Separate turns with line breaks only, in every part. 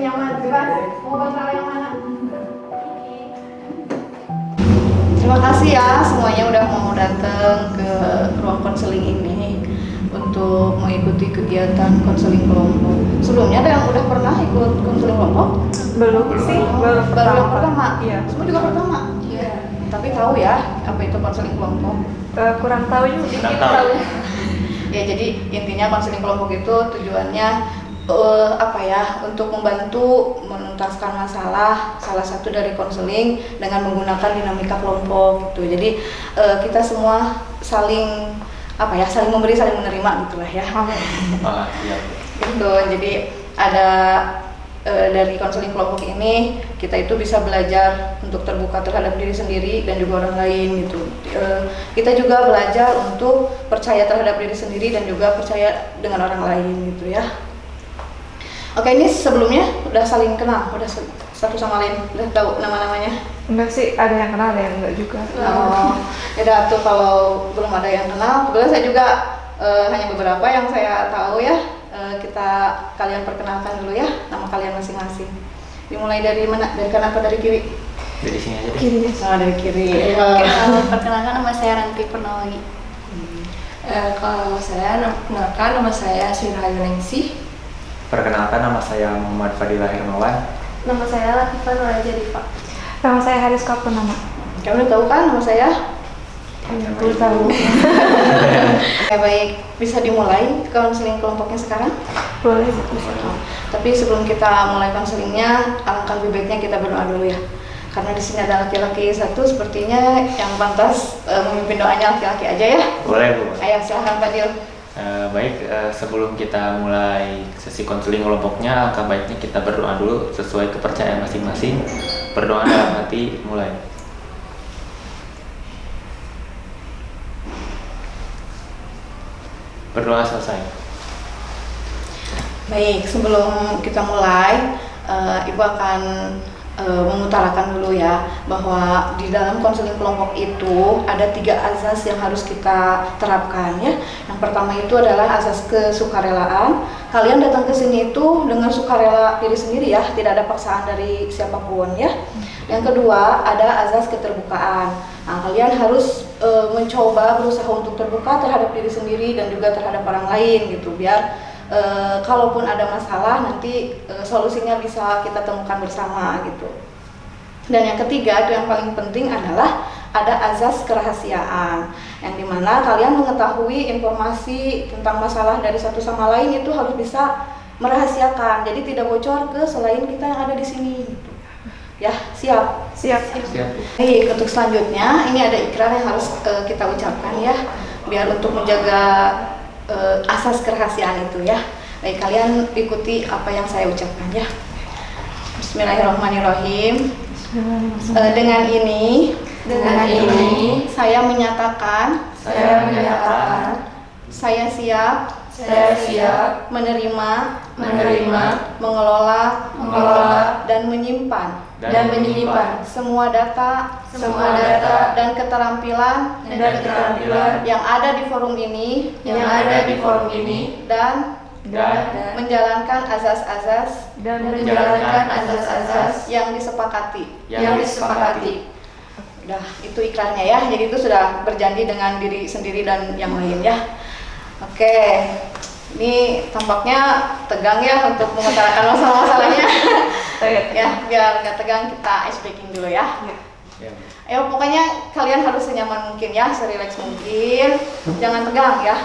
nyaman, bebas. Mau bantal yang mana? Terima kasih ya semuanya udah mau datang ke ruang konseling ini untuk mengikuti kegiatan konseling kelompok. Sebelumnya ada yang udah pernah ikut konseling kelompok?
Belum sih, baru
yang pertama.
Iya.
Semua juga pertama. Iya. Tapi tahu ya apa itu konseling kelompok?
Kurang tahu juga.
Kurang tahu.
Ya jadi intinya konseling kelompok itu tujuannya untuk membantu menuntaskan masalah salah satu dari konseling dengan menggunakan dinamika kelompok gitu. Jadi kita semua saling memberi saling menerima gitulah ya.
Iya.
Gitu. Jadi ada dari konseling kelompok ini kita itu bisa belajar untuk terbuka terhadap diri sendiri dan juga orang lain gitu. Kita juga belajar untuk percaya terhadap diri sendiri dan juga percaya dengan orang lain gitu ya. Oke, ini sebelumnya udah saling kenal, udah satu sama lain, udah tahu nama-namanya?
Enggak sih, ada yang kenal, ada yang enggak juga.
Oh, ya tuh kalau belum ada yang kenal, kebetulan saya juga hanya beberapa yang saya tahu ya. Kalian perkenalkan dulu ya nama kalian masing-masing. Dimulai dari mana? Dari kanan atau dari kiri?
Dari sini aja deh.
Kiri.
Dari kiri.
Perkenalkan nama saya Ranti Purnawagi. Kalau saya perkenalkan nama saya Sri Rahayu Ningsih.
Perkenalkan nama saya Muhammad Fadilah Hermawan.
Nama saya Latifah Nuraja Diva.
Nama saya Haris Kapurnama.
Kamu udah tahu kan nama saya?
Belum tahu.
Ya baik, bisa dimulai konseling kelompoknya sekarang?
Boleh.
Tapi sebelum kita mulai konselingnya, alangkah lebih baiknya kita berdoa dulu ya. Karena di sini ada laki-laki satu, sepertinya yang pantas memimpin doanya laki-laki aja ya.
Boleh Bu.
Ayo silahkan Fadil.
Sebelum kita mulai sesi konseling kelompoknya, alangkah baiknya kita berdoa dulu sesuai kepercayaan masing-masing. Berdoa dalam hati, mulai. Berdoa selesai.
Baik, sebelum kita mulai, Ibu akan mengutarakan dulu ya bahwa di dalam konseling kelompok itu ada 3 azas yang harus kita terapkan ya. Yang pertama itu adalah azas kesukarelaan. Kalian datang ke sini itu dengan sukarela diri sendiri ya, tidak ada paksaan dari siapapun ya. Yang kedua ada azas keterbukaan. Nah, kalian harus mencoba berusaha untuk terbuka terhadap diri sendiri dan juga terhadap orang lain gitu, biar kalaupun ada masalah nanti solusinya bisa kita temukan bersama gitu. Dan yang ketiga itu yang paling penting adalah ada azas kerahasiaan, yang dimana kalian mengetahui informasi tentang masalah dari satu sama lain itu harus bisa merahasiakan, jadi tidak bocor ke selain kita yang ada di sini gitu. Ya, siap?
Siap.
Baik, untuk selanjutnya ini ada ikrar yang harus kita ucapkan ya, biar untuk menjaga asas kerahasiaan itu ya. Baik, kalian ikuti apa yang saya ucapkan ya. Bismillahirrahmanirrahim. Dengan ini saya menyatakan saya siap menerima, mengelola dan menyimpan semua data dan keterampilan yang ada di forum ini dan menjalankan azas-azas yang disepakati. Udah, itu ikrarnya ya. Jadi itu sudah berjanji dengan diri sendiri dan yang lain ya. Oke. Ini tampaknya tegang ya untuk mengutarakan masalah-masalahnya. Ya, biar nggak tegang kita ice breaking dulu ya. Ayo pokoknya kalian harus senyaman mungkin ya, serileks mungkin. Jangan tegang ya.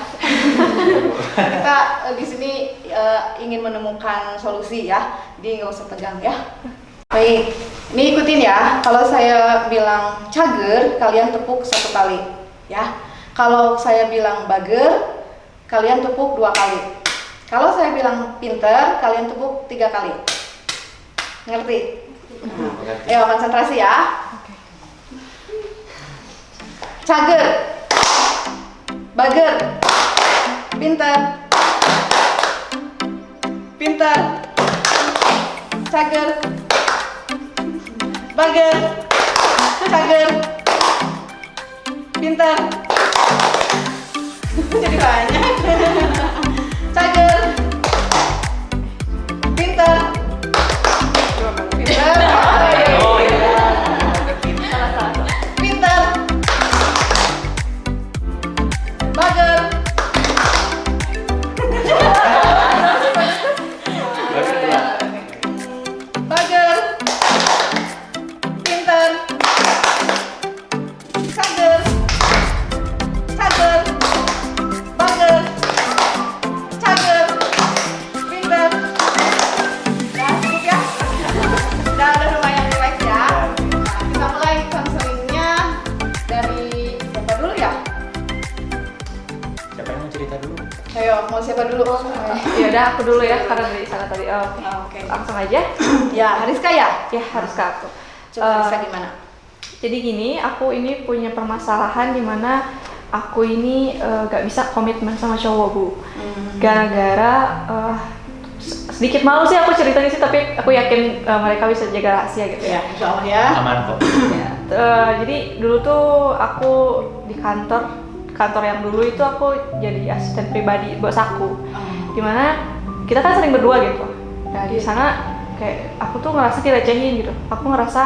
Kita di sini ingin menemukan solusi ya. Jadi nggak usah tegang ya. Baik, ini ikutin ya. Kalau saya bilang cager, kalian tepuk 1 kali ya. Kalau saya bilang bager, kalian tepuk 2 kali. Kalau saya bilang pinter, kalian tepuk 3 kali. Ngerti? Ayo konsentrasi ya. Cager, bager, pinter, cager, bager, cager, pinter. Jadi banyak. Cager, pinter,
belum.
Ya udah aku dulu ya karena dari sana tadi.
Oke.
Langsung aja.
Ya, Hariska ya?
Ya harus ke aku.
Coba Hariska gimana?
Jadi gini, aku ini punya permasalahan di mana aku ini gak bisa komitmen sama cowok, Bu. Gara-gara sedikit malu sih aku ceritanya sih, tapi aku yakin mereka bisa jaga rahasia gitu ya.
Ya, insya Allah ya.
Aman kok.
Jadi dulu tuh aku di kantor yang dulu itu aku jadi asisten pribadi bos aku. Dimana kita kan sering berdua gitu. Nah di sana kayak aku tuh ngerasa direcehin gitu. Aku ngerasa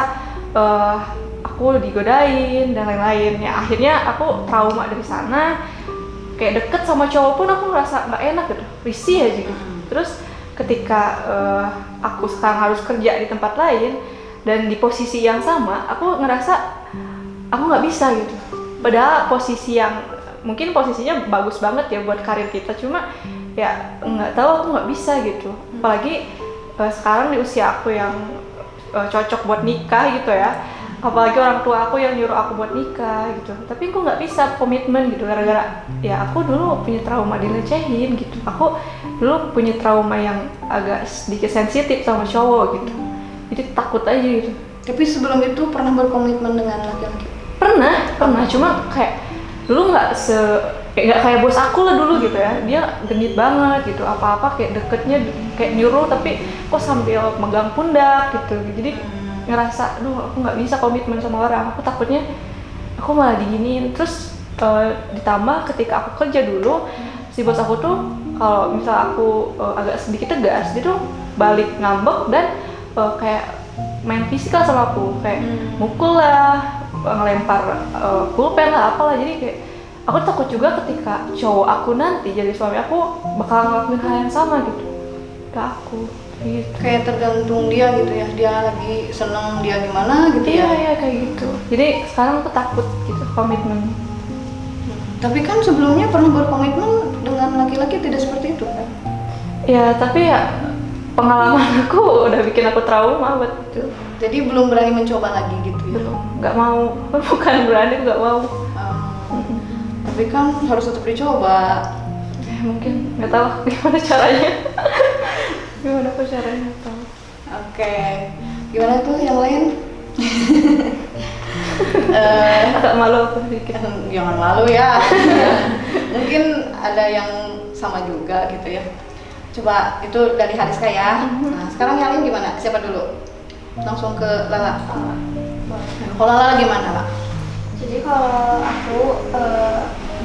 aku digodain dan lain-lain. Ya akhirnya aku trauma dari sana. Kayak deket sama cowok pun aku ngerasa nggak enak gitu, risih aja gitu. Terus ketika aku sekarang harus kerja di tempat lain dan di posisi yang sama, aku ngerasa aku nggak bisa gitu. Padahal posisi yang mungkin posisinya bagus banget ya buat karir kita, cuma ya nggak tahu aku nggak bisa gitu. Apalagi sekarang di usia aku yang cocok buat nikah gitu ya. Apalagi orang tua aku yang nyuruh aku buat nikah gitu, tapi aku nggak bisa komitmen gitu gara-gara ya aku dulu punya trauma dilecehin gitu. Aku dulu punya trauma yang agak sedikit sensitif sama cowok gitu, jadi takut aja gitu.
Tapi sebelum itu pernah berkomitmen dengan laki-laki?
Pernah, cuma kayak dulu nggak kayak bos aku lah dulu gitu ya. Dia genit banget gitu, apa-apa kayak deketnya kayak nyuruh tapi kok sambil megang pundak gitu. Jadi ngerasa, aduh aku nggak bisa komitmen sama orang, aku takutnya aku malah diginiin. Terus ditambah ketika aku kerja dulu, si bos aku tuh kalau misal aku agak sedikit tegas, dia tuh balik ngambek dan kayak main fisikal sama aku, kayak mukul lah, ngelempar pulpen lah, apalah. Jadi kayak aku takut juga ketika cowok aku nanti jadi suami aku bakal ngelakuin hal yang sama gitu ke aku. Gitu.
Kayak tergantung dia gitu ya, dia lagi seneng dia gimana gitu ya.
Iya kayak gitu. Jadi sekarang aku takut gitu komitmen.
Tapi kan sebelumnya pernah berkomitmen dengan laki-laki tidak seperti itu kan?
Ya tapi ya pengalaman aku udah bikin aku trauma buat itu.
Jadi belum berani mencoba lagi gitu ya?
Belum, nggak mau. Bukan berani, nggak mau.
Tapi kan harus tetap dicoba.
Ya mungkin nggak tahu gimana caranya. Gimana aku caranya tahu.
Oke, gimana tuh yang lain?
Agak malu aku sedikit.
Jangan malu ya. Mungkin ada yang sama juga gitu ya. Coba itu dari Hariska ya. Nah, sekarang yang lain gimana? Siapa dulu? Langsung ke Lala. Kalau Lala gimana, Lala?
Jadi kalau aku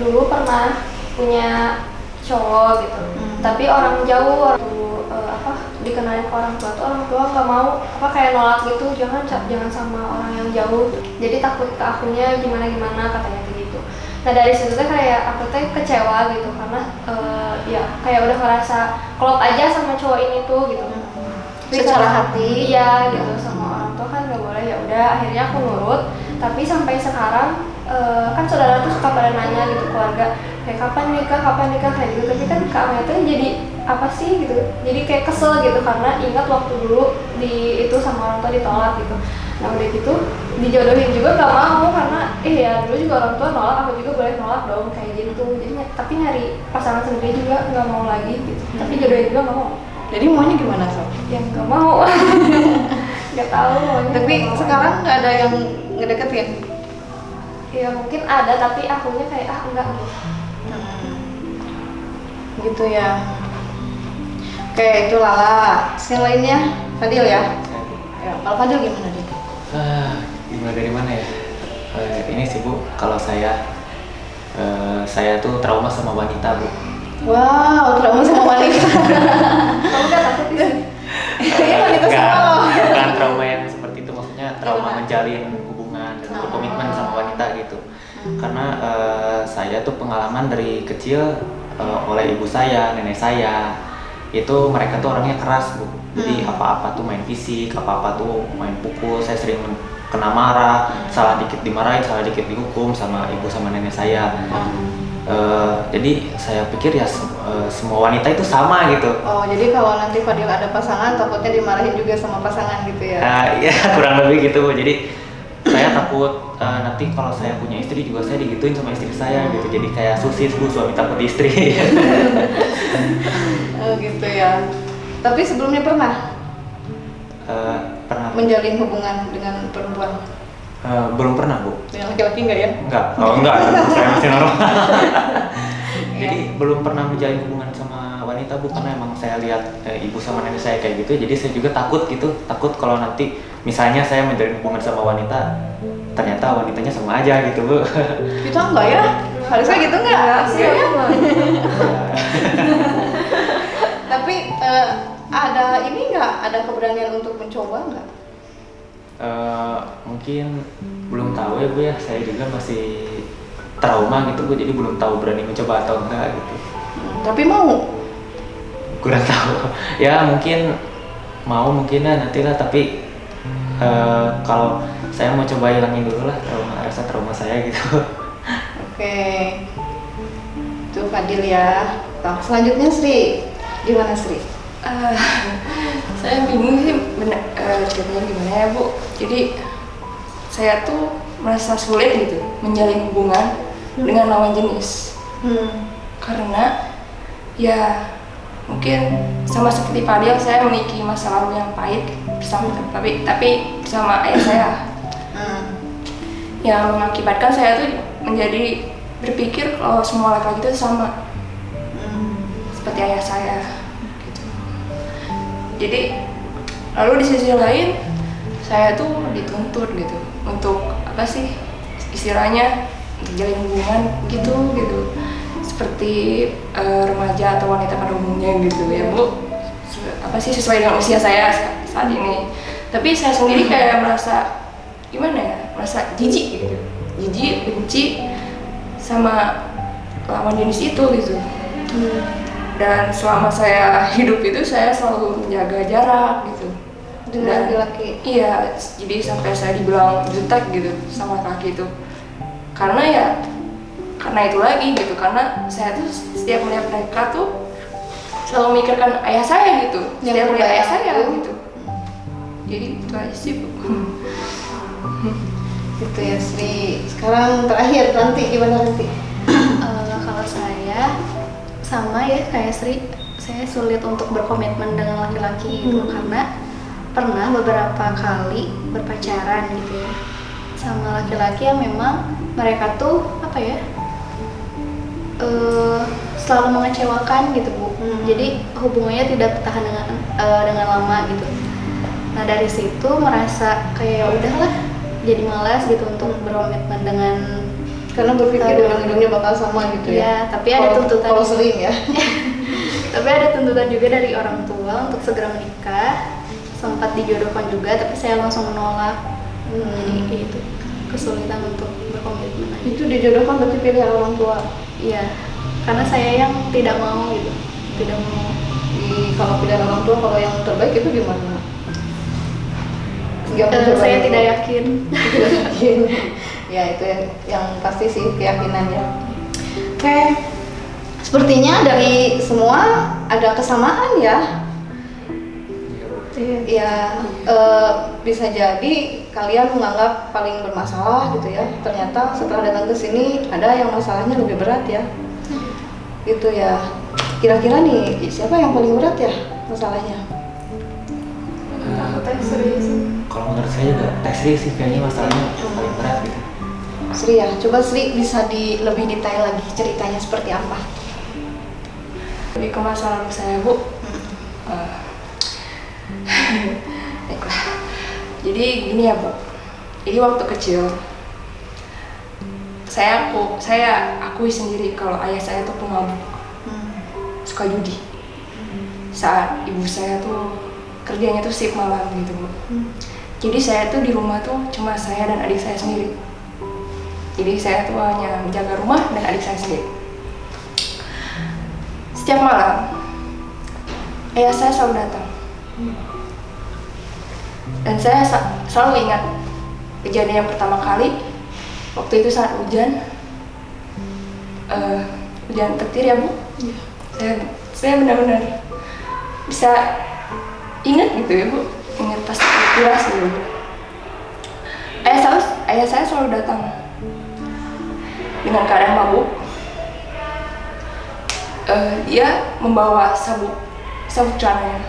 dulu pernah punya cowok gitu, tapi orang jauh, dikenalin ke orang tua tuh orang tua nggak mau, kayak nolak gitu, jangan sama orang yang jauh, jadi takut ke akunya gimana katanya gitu. Nah dari situ tuh kayak aku tuh kecewa gitu karena ya kayak udah ngerasa klop aja sama cowok ini tuh gitu.
Secara hati?
Iya gitu, sama orang tua kan nggak boleh. Ya udah akhirnya aku nurut, tapi sampai sekarang kan saudara tuh suka pada nanya gitu keluarga kayak kapan nikah kayak gitu, tapi kan Kak Amelia tuh jadi apa sih gitu, jadi kayak kesel gitu karena ingat waktu dulu di itu sama orang tua ditolak gitu. Nah udah gitu dijodohin juga nggak mau karena ya dulu juga orang tua nolak, aku juga boleh nolak dong kayak gitu. Jadi tapi nyari pasangan sendiri juga nggak mau lagi gitu, tapi jodohin juga nggak mau.
Jadi maunya gimana Sob?
Yang nggak mau. Nggak tahu maunya.
Tapi sekarang nggak ada yang ngedeketin?
Ya mungkin ada, tapi akunya kayak enggak gitu.
Gitu ya. Oke, itu Lala. Yang lainnya Fadil ya? Ya, kalau Fadil gimana dia?
Gimana dari mana ya? Ini sih Bu, kalau saya tuh trauma sama wanita Bu.
Wow, trauma sama wanita.
Kamu nggak takut di sini?
Kayaknya wanita sama lo.
Bukan trauma yang seperti itu, maksudnya trauma menjalin hubungan dan berkomitmen sama wanita gitu. Karena saya tuh pengalaman dari kecil oleh ibu saya, nenek saya, itu mereka tuh orangnya keras Bu. Jadi apa-apa tuh main fisik, apa-apa tuh main pukul. Saya sering kena marah, salah dikit dimarahin, salah dikit dihukum sama ibu sama nenek saya. Jadi saya pikir ya semua wanita itu sama gitu.
Oh, jadi kalau nanti Fadil ada pasangan takutnya dimarahin juga sama pasangan gitu ya?
Ya kurang lebih gitu Bu. Jadi saya takut nanti kalau saya punya istri juga saya digituin sama istri saya gitu. Jadi kayak susis bu, suami takut istri.
Oh gitu ya. Tapi sebelumnya pernah
Pernah?
menjalin hubungan dengan perempuan?
Belum pernah bu.
Dengan laki-laki enggak ya?
Enggak, enggak, saya masih normal. Jadi belum pernah menjalin hubungan sama wanita bu, karena emang saya lihat ibu sama nenek saya kayak gitu, jadi saya juga takut gitu, takut kalau nanti misalnya saya menjalin hubungan sama wanita, ternyata wanitanya sama aja gitu bu.
Kita enggak ya? Harusnya gitu enggak?
sih
Enggak ya?
aku mah.
Tapi ada ini enggak? Ada keberanian untuk mencoba enggak?
Mungkin belum tahu ya bu ya, saya juga masih trauma gitu bu, jadi belum tahu berani mencoba atau enggak gitu.
Tapi mau?
Kurang tahu. Ya mungkin mau, mungkin ya nantilah, tapi kalau saya mau coba hilangin dulu lah rasa trauma saya gitu.
Oke. Itu Fadil ya. Nah, selanjutnya Sri. Gimana Sri?
Saya bingung sih ceritanya gimana ya bu. Jadi saya tuh merasa sulit gitu menjalin hubungan dengan lawan jenis karena ya mungkin sama seperti Fadil, saya memiliki masa lalu yang pahit bersama tapi bersama ayah saya yang mengakibatkan saya tuh menjadi berpikir kalau semua laki-laki itu sama seperti ayah saya gitu. Jadi lalu di sisi lain saya tuh dituntut gitu untuk apa sih istilahnya menjalin hubungan gitu seperti remaja atau wanita pada umumnya gitu ya bu, apa sih sesuai dengan usia saya saat ini. Tapi saya sendiri kayak merasa gimana ya, merasa jijik gitu, benci sama lawan jenis itu gitu. Dan selama saya hidup itu saya selalu menjaga jarak gitu
Dengan laki-laki?
Iya, jadi sampai saya dibilang jutek gitu sama laki itu. Karena itu lagi gitu, karena saya tuh setiap melihat mereka tuh selalu memikirkan ayah saya gitu, setiap melihat ayah saya gitu. Jadi itu aja sih bu.
Gitu ya Sri. Sekarang terakhir nanti gimana nanti?
Kalau saya sama ya kayak Sri, saya sulit untuk berkomitmen dengan laki-laki gitu karena pernah beberapa kali berpacaran gitu ya sama laki-laki yang memang mereka tuh apa ya selalu mengecewakan gitu bu. Jadi hubungannya tidak bertahan dengan lama gitu. Nah dari situ merasa kayak ya udahlah, jadi malas gitu untuk berkomitmen dengan
Karena berpikir ujung-ujungnya bakal sama gitu ya.
Iya, tapi ada tuntutan.
Kalau sering ya.
Tapi ada tuntutan juga dari orang tua untuk segera menikah. Sempat dijodohkan juga, tapi saya langsung menolak. Jadi itu kesulitan untuk berkomitmen aja.
Itu dijodohkan berarti pilihan orang tua.
Iya, karena saya yang tidak mau gitu, tidak mau.
Kalau pilihan orang tua, kalau yang terbaik itu gimana?
Saya tidak yakin.
Ya itu yang pasti sih keyakinannya. Oke, sepertinya dari semua ada kesamaan ya. Ya bisa jadi kalian menganggap paling bermasalah gitu ya. Ternyata setelah datang ke sini ada yang masalahnya lebih berat ya. Gitu ya. Kira-kira nih siapa yang paling berat ya masalahnya?
Kalau menurut saya juga tes Sri sih kayaknya masalahnya paling berat gitu.
Sri ya, coba Sri bisa lebih detail lagi ceritanya seperti apa?
Lebih ke masa lalu saya bu. Baiklah. Jadi gini ya bu. Jadi waktu kecil saya akui sendiri kalau ayah saya tuh pemabuk, suka judi. Saat ibu saya tuh kerjanya tuh shift malam gitu bu. Jadi saya tuh di rumah tuh cuma saya dan adik saya sendiri. Jadi saya tuh hanya menjaga rumah dan adik saya sendiri. Setiap malam ayah saya selalu datang. Dan saya selalu ingat kejadian yang pertama kali waktu itu saat hujan. Hujan petir ya bu. Saya benar-benar bisa ingat gitu ya bu, ingat pas kelas gitu. ayah saya selalu datang dengan keadaan mabuk. Dia membawa sabuk celananya,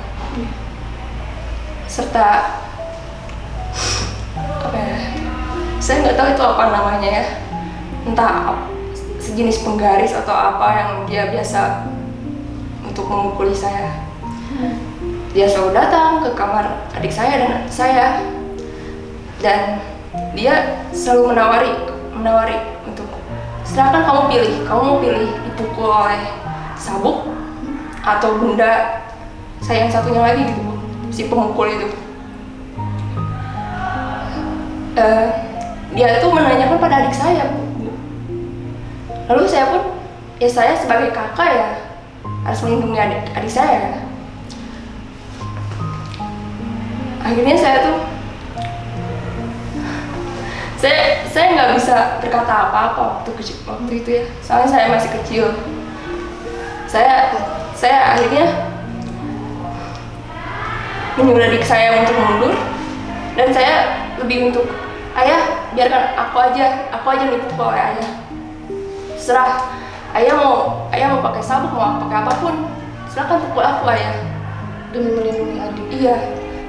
serta apa ya? Saya nggak tahu itu apa namanya ya, entah sejenis penggaris atau apa yang dia biasa untuk memukuli saya. Dia selalu datang ke kamar adik saya dan saya, dan dia selalu menawari untuk silakan kamu pilih, kamu mau pilih dipukul oleh sabuk atau benda saya yang satunya lagi gitu, Bu, si pemukul itu. Dia tuh menanyakan pada adik saya, Bu. Lalu saya pun, ya saya sebagai kakak ya harus melindungi adik saya. Akhirnya saya nggak bisa berkata apa-apa waktu itu ya, soalnya saya masih kecil. Saya akhirnya menyuruh adik saya untuk mundur, dan saya lebih untuk ayah biarkan aku aja dipukul oleh ayah. Serah ayah mau pakai sabuk, mau pakai apapun, silakan pukul aku ayah.
Demi melindungi adik.
Iya.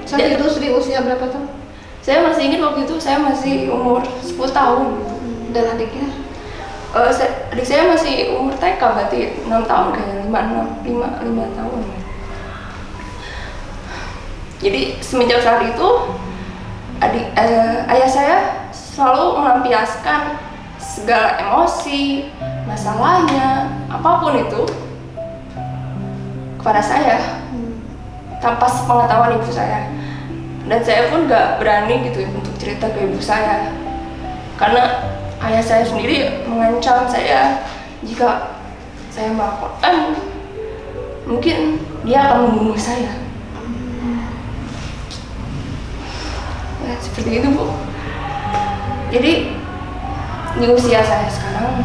Saat itu Sri usia berapa tahun?
Saya masih ingat waktu itu saya masih umur 10 tahun gitu.
Dan adiknya?
Adik saya masih umur TK, berarti 6 tahun kayaknya, 5 tahun. Jadi semenjak saat itu ayah saya selalu melampiaskan segala emosi, masalahnya, apapun itu kepada saya tanpa sepengetahuan ibu saya. Dan saya pun gak berani gitu untuk cerita ke ibu saya, karena ayah saya sendiri mengancam saya jika saya melakukan, mungkin dia akan membunuh saya. Ya, seperti itu, Bu. Jadi di usia saya sekarang,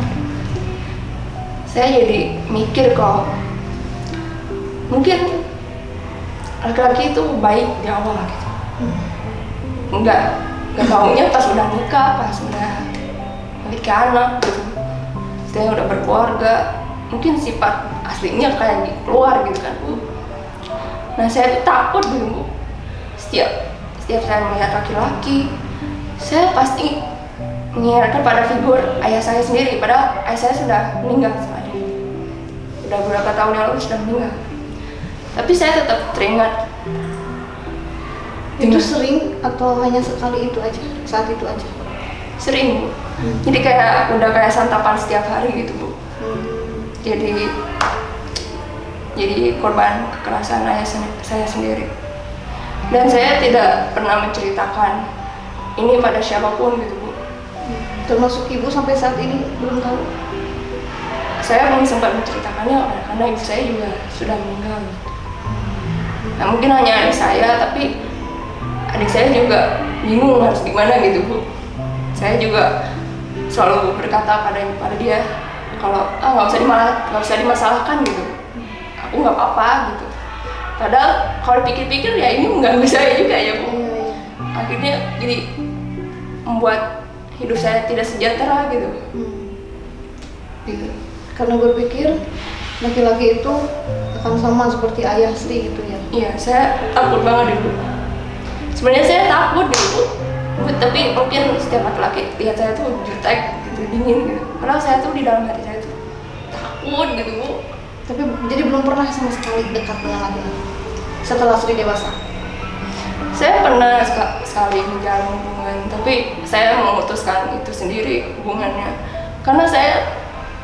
saya jadi mikir kalau mungkin laki-laki itu baik di awal gitu. Enggak taunya pas udah nikah, pas udah memiliki anak gitu, saya udah berkeluarga, mungkin sifat aslinya kayak keluar gitu kan, Bu. Nah, saya tuh takut gitu, Bu. Setiap saya melihat laki-laki, saya pasti mengingatkan pada figur ayah saya sendiri, padahal ayah saya sudah meninggal saat ini. Sudah beberapa tahun yang lalu sudah meninggal. Tapi saya tetap teringat.
Itu sering atau hanya sekali itu aja, saat itu aja?
Sering, Bu. Jadi udah kayak santapan setiap hari gitu, Bu. Jadi korban kekerasan ayah saya sendiri. Dan saya tidak pernah menceritakan ini pada siapapun gitu, Bu.
Termasuk ibu sampai saat ini belum tahu?
Saya belum sempat menceritakannya karena ibu saya juga sudah meninggal. Nah, mungkin hanya adik saya, tapi adik saya juga bingung harus gimana gitu, Bu. Saya juga selalu berkata pada dia kalau nggak usah dimasalahkan gitu, aku nggak apa-apa gitu. Padahal kalau pikir-pikir ya ini mengganggu saya juga ya, Bu. Akhirnya jadi membuat hidup saya tidak sejahtera gitu. Gitu.
Karena berpikir laki-laki itu akan sama seperti ayah Sri gitu ya?
Iya, saya takut banget dulu. Sebenarnya saya takut dulu, tapi mungkin setiap laki-laki lihat saya tuh jutek gitu, dingin gitu. Padahal saya tuh di dalam hati saya tuh takut gitu, Bu.
Tapi jadi belum pernah sama sekali dekat dengan laki-laki setelah Sri dewasa?
Saya pernah sekali menjalin hubungan, tapi saya memutuskan itu sendiri hubungannya. Karena saya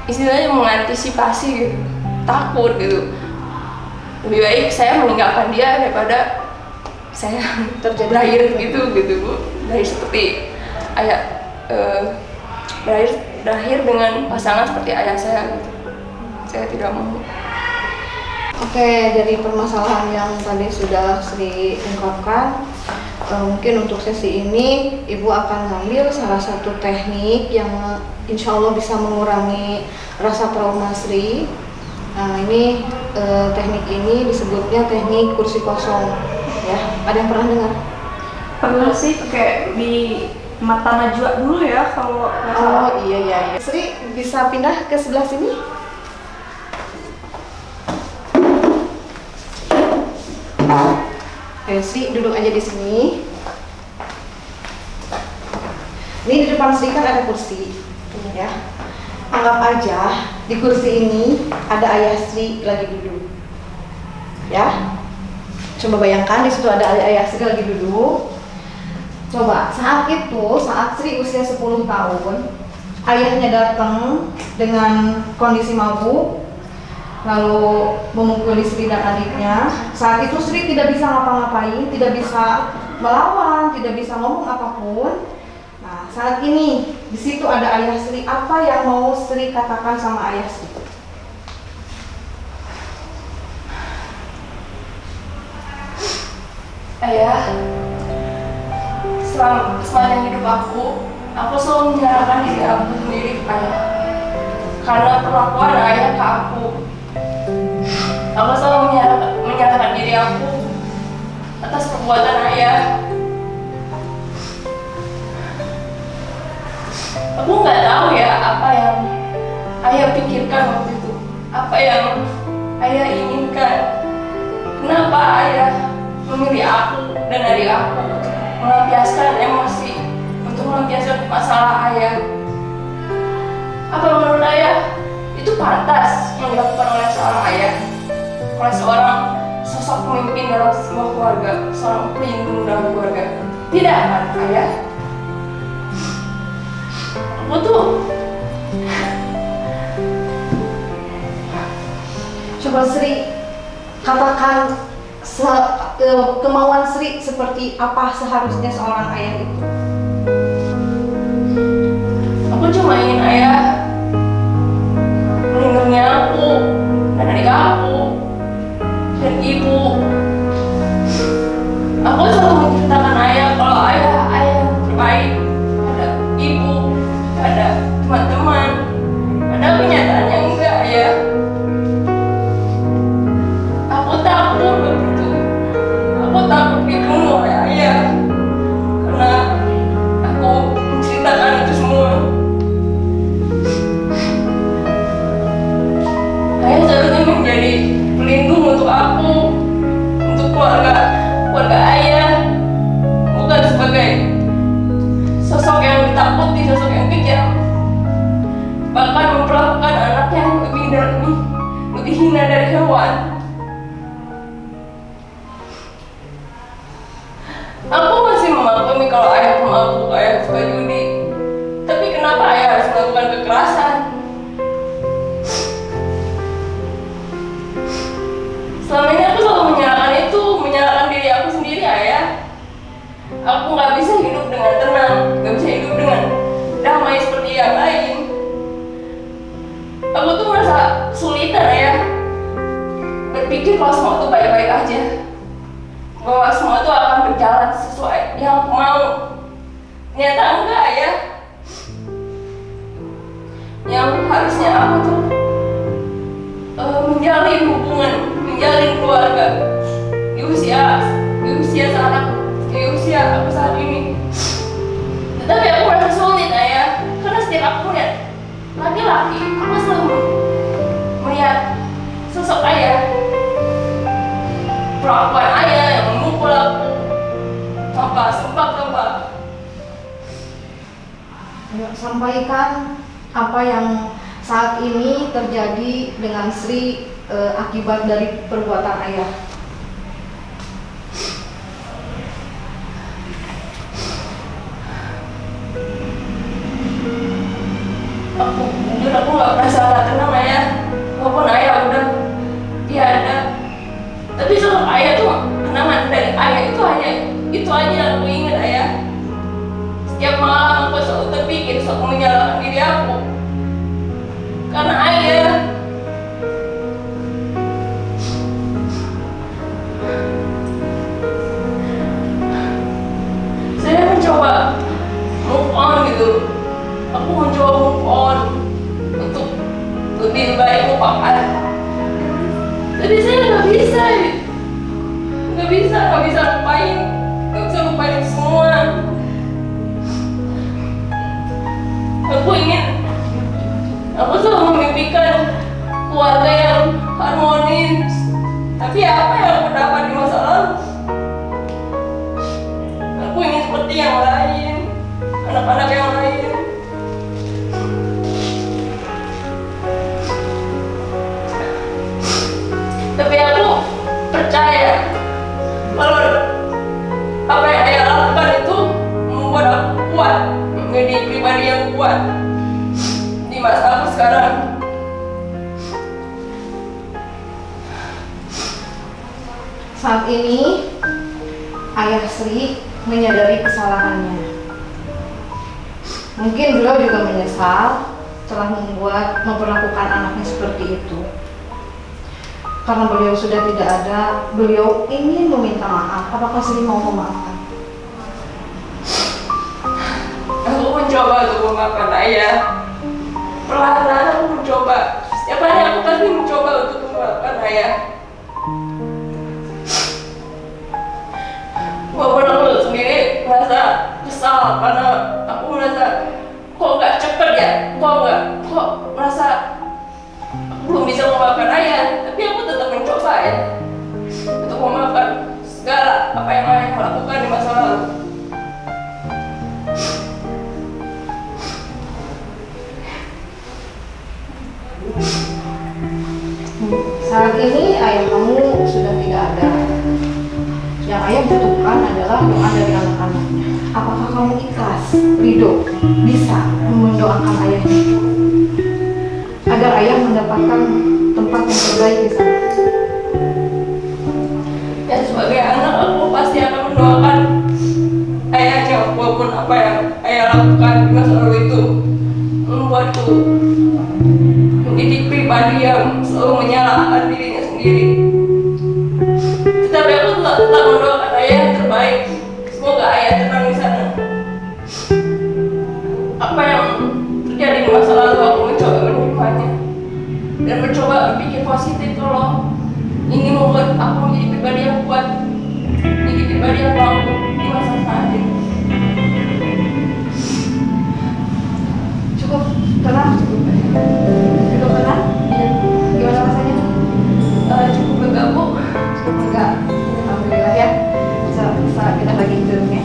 istilahnya mengantisipasi gitu, takut gitu. Lebih baik saya meninggalkan dia daripada saya berakhir gitu, Bu. Berakhir seperti berakhir dengan pasangan seperti ayah saya gitu. Saya tidak mau.
Oke, dari permasalahan yang tadi sudah Sri ungkapkan, mungkin untuk sesi ini Ibu akan ngambil salah satu teknik yang insya Allah bisa mengurangi rasa trauma Sri. Nah, ini teknik ini disebutnya teknik kursi kosong. Ya, ada yang pernah dengar?
Pernah sih, kayak di
Mata Najwa dulu ya kalau nggak salah.
Oh iya iya. Sri bisa pindah ke sebelah sini? Ayo Sri duduk aja di sini. Ini di depan Sri kan ada kursi, ya. Anggap aja di kursi ini ada ayah Sri lagi duduk, ya. Coba bayangkan di situ ada ayah Sri lagi duduk. Coba saat Sri usia 10 tahun, ayahnya datang dengan kondisi mabuk, lalu memukuli Sri dan adiknya. Saat itu Sri tidak bisa ngapa-ngapain, tidak bisa melawan, tidak bisa ngomong apapun. Nah, saat ini di situ ada ayah Sri. Apa yang mau Sri katakan sama ayah Sri?
Ayah, sepanjang hidup aku selalu menyerahkan diri aku sendiri ke ayah. Karena perlakuan ayah ke aku selalu menyerahkan diri aku atas perbuatan ayah. Aku nggak tahu ya apa yang ayah pikirkan waktu itu, apa yang ayah inginkan. Kenapa ayah memilih aku dan adik aku melampiaskan emosi untuk melampiaskan masalah ayah? Apa menurut ayah itu pantas yang dilakukan oleh seorang ayah, oleh seorang sosok pemimpin dalam sebuah keluarga, seorang pelindung dalam keluarga? Tidak kan ayah? Aku tuh
Coba Sri katakan kemauan Sri seperti apa seharusnya seorang ayah itu.
Aku cuma ingin ayah melindungi aku dan adik aku dan ibu. Aku selalu menceritakan ayah kalau ayah yang terbaik pada ibu, pada teman-teman. Padahal kenyataannya enggak ya. Aku takut begitu. Aku takut dibunuh oleh ayah karena aku menceritakan itu semua. Ayah seharusnya menjadi pelindung untuk aku, untuk keluarga ayah, bukan sebagai sosok yang ditakuti, sosok yang kejam, bahkan memperlakukan anak yang lebih hina dari hewan. Aku masih memaklumi kalau ayah pemabuk, ayah suka judi, tapi kenapa ayah harus melakukan kekerasan? Selama ini aku selalu menyalahkan diri aku sendiri, ayah. Aku nggak bisa hidup dengan tenang, nggak bisa hidup dengan damai seperti yang lain. Aku tuh merasa kesulitan, ayah, berpikir kalau semua itu baik-baik aja, bahwa semua itu akan berjalan sesuai yang aku mau. Ternyata enggak ya. Yang harusnya aku tuh menjalin hubungan, menjalin keluarga di usia aku saat ini. Tetapi aku merasa sulit, ayah, karena setiap aku melihat laki-laki, aku selalu melihat sosok ayah, perlakuan ayah yang memukul aku tanpa sempat.
Ayo sampaikan apa yang saat ini terjadi dengan Sri akibat dari perbuatan ayah.
Aku nggak merasa tenang, ayah. Walaupun ayah udah tiada, tapi sosok ayah tuh, kenangan dari ayah itu aja yang aku ingat, ayah. Setiap malam aku selalu terpikir, selalu menyalahkan diri aku karena ayah. Saya mencoba move on gitu. Aku mencoba move on untuk lebih baik lupakan. Tapi saya nggak bisa lupain itu semua. anak-anak yang lain. Tapi aku percaya kalau apa yang ayah lakukan itu membuat aku kuat, menjadi pribadi yang kuat di masa aku sekarang.
Saat ini Ayah Sri menyadari kesalahannya. Mungkin beliau juga menyesal telah memperlakukan anaknya seperti itu. Karena beliau sudah tidak ada, beliau ingin meminta maaf. Apakah Sri mau memaafkan?
Aku mencoba untuk memaafkan ayah. Perlahan-lahan aku mencoba. Setiap hari aku pasti mencoba untuk memaafkan ayah. Walaupun aku sendiri merasa kesal karena aku merasa kok nggak cepet ya, kok merasa aku belum bisa memaafkan ayah. Tapi aku tetap mencoba ya untuk memaafkan segala apa yang ayah lakukan di masa lalu.
Saat ini ayah kamu sudah tidak ada. Yang ayah butuhkan adalah doa dari anak-anaknya. Apakah kamu ikhlas, ridho, bisa mendoakan ayahnya agar ayah mendapatkan tempat yang terbaik di sana?
Ya sebagai anak aku pasti akan mendoakan ayahnya, walaupun apa yang ayah lakukan di masa lalu itu membuatku menjadi pribadi yang selalu menyalahkan dirinya sendiri. Tetapi aku tetap mendoakan ayah yang terbaik. Semoga ayah tenang di sana. Apa yang terjadi di masa lalu aku mencoba menerimanya dan mencoba berpikir positif kalau ini membuat aku menjadi pribadi yang kuat, menjadi pribadi yang mampu di masa saat ini.
Cukup tenang, cukup tenang.
Ya,
Gimana rasanya?
cukup bergabung.
Cukup enggak? Alhamdulillah ya. Bisa kita bagi hidungnya.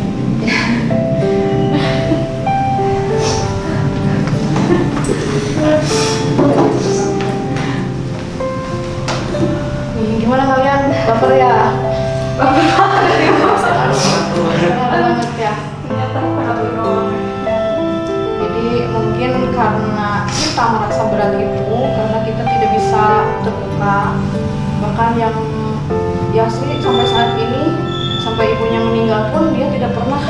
Gimana kalian? Baper ya? Baper banget ya.
Ternyata alhamdulillah.
Jadi mungkin karena kita merasa berat itu, karena kita tidak bisa terbuka. Bahkan yang ya sih sampai saat ini, sampai ibunya meninggal pun dia tidak pernah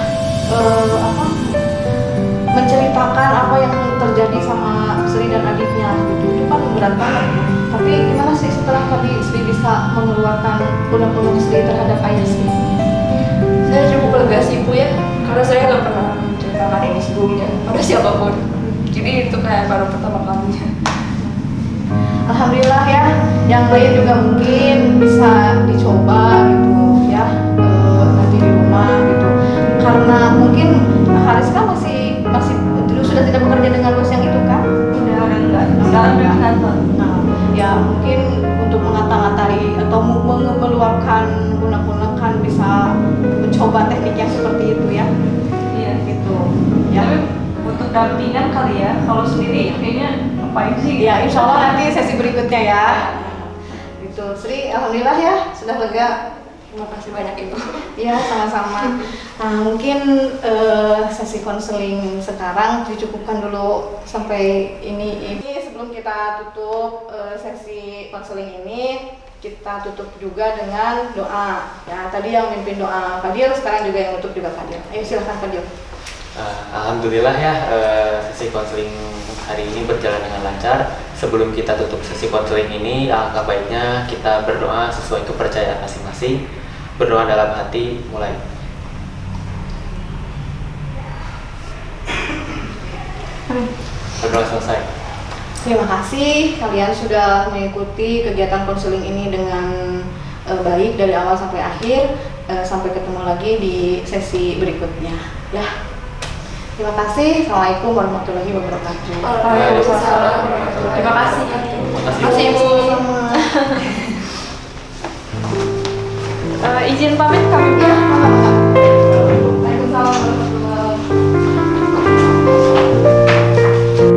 menceritakan apa yang terjadi sama Sri dan adiknya gitu. Itu kan berat banget. Tapi gimana sih setelah tadi Sri bisa mengeluarkan unek-unek Sri terhadap ayah Sri?
Saya cukup lega sih Bu ya, karena saya nggak pernah menceritakan ini sebelumnya pada siapapun. Jadi itu kayak baru pertama kalinya.
Alhamdulillah ya, yang lain juga mungkin bisa dicoba gitu ya, nanti di rumah gitu. Karena mungkin Haris kan masih dulu sudah tidak bekerja dengan bos yang itu kan?
Udah enggak di kantor.
Nah, ya mungkin untuk mengata-ngatai atau meluapkan unek-unek kan bisa mencoba teknik yang seperti itu ya.
Iya.
Gitu. Ya.
Tapi butuh dampingan kali ya. Kalau sendiri kayaknya ngapain sih?
Ya, insya Allah nanti sesi berikutnya ya. Gitu, Sri, alhamdulillah ya sudah lega.
Terima kasih banyak Ibu.
Ya, sama-sama. Nah, mungkin sesi konseling sekarang dicukupkan dulu sampai ini. Sebelum kita tutup sesi konseling ini, kita tutup juga dengan doa. Ya, tadi yang mimpin doa Fadil, sekarang juga yang tutup juga Fadil. Ayo silakan Fadil.
Alhamdulillah ya, sesi konseling hari ini berjalan dengan lancar. Sebelum kita tutup sesi konseling ini, alangkah baiknya kita berdoa sesuai kepercayaan masing-masing. Berdoa dalam hati, mulai. Berdoa selesai.
Terima kasih kalian sudah mengikuti kegiatan konseling ini dengan baik dari awal sampai akhir. Sampai ketemu lagi di sesi berikutnya. Ya. Terima kasih. Assalamualaikum warahmatullahi wabarakatuh.
Waalaikumsalam.
Terima kasih.
Terima
kasih, Ibu.
Izin pamit kami
Ya,